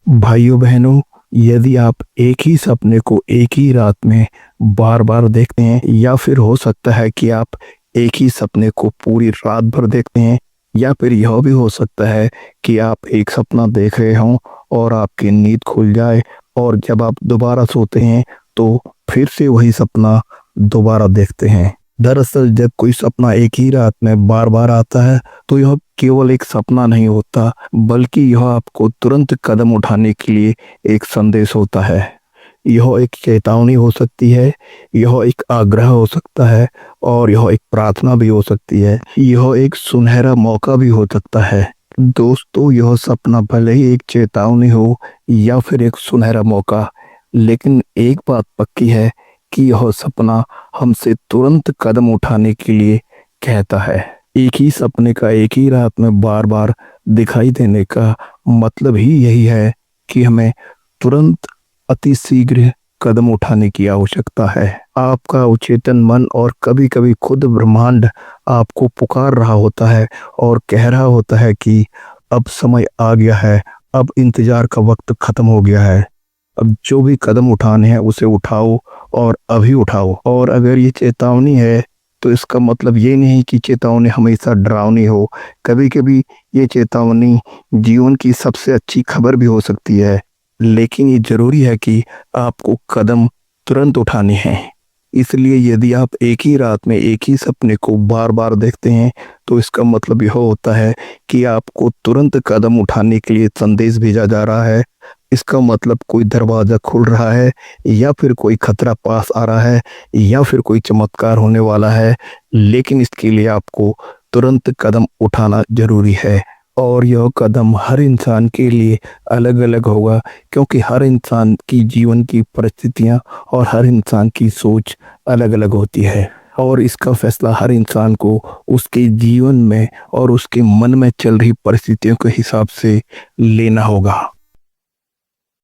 भाइयों बहनों, यदि आप एक ही सपने को एक ही रात में बार बार देखते हैं या फिर हो सकता है कि आप एक ही सपने को पूरी रात भर देखते हैं, या फिर यह भी हो सकता है कि आप एक सपना देख रहे हों और आपकी नींद खुल जाए और जब आप दोबारा सोते हैं तो फिर से वही सपना दोबारा देखते हैं। दरअसल जब कोई सपना एक ही रात में बार बार आता है तो यह केवल एक सपना नहीं होता, बल्कि यह आपको तुरंत कदम उठाने के लिए एक संदेश होता है। यह एक चेतावनी हो सकती है, यह एक आग्रह हो सकता है और यह एक प्रार्थना भी हो सकती है। यह एक सुनहरा मौका भी हो सकता है। दोस्तों, यह सपना भले ही एक चेतावनी हो या फिर एक सुनहरा मौका, लेकिन एक बात पक्की है कि यह सपना हमसे तुरंत कदम उठाने के लिए कहता है। एक ही सपने का एक ही रात में बार बार दिखाई देने का मतलब ही यही है कि हमें तुरंत अति शीघ्र कदम उठाने की आवश्यकता है। आपका अवचेतन मन और कभी कभी खुद ब्रह्मांड आपको पुकार रहा होता है और कह रहा होता है कि अब समय आ गया है, अब इंतजार का वक्त खत्म हो गया है, अब जो भी कदम उठाने हैं उसे उठाओ और अभी उठाओ। और अगर ये चेतावनी है तो इसका मतलब ये नहीं कि चेतावनी हमेशा डरावनी हो। कभी कभी ये चेतावनी जीवन की सबसे अच्छी खबर भी हो सकती है, लेकिन ये जरूरी है कि आपको कदम तुरंत उठाने हैं। इसलिए यदि आप एक ही रात में एक ही सपने को बार बार देखते हैं तो इसका मतलब यह होता है कि आपको तुरंत कदम उठाने के लिए संदेश भेजा जा रहा है। इसका मतलब कोई दरवाज़ा खुल रहा है, या फिर कोई खतरा पास आ रहा है, या फिर कोई चमत्कार होने वाला है। लेकिन इसके लिए आपको तुरंत कदम उठाना ज़रूरी है और यह कदम हर इंसान के लिए अलग अलग होगा, क्योंकि हर इंसान की जीवन की परिस्थितियां और हर इंसान की सोच अलग अलग होती है और इसका फैसला हर इंसान को उसके जीवन में और उसके मन में चल रही परिस्थितियों के हिसाब से लेना होगा।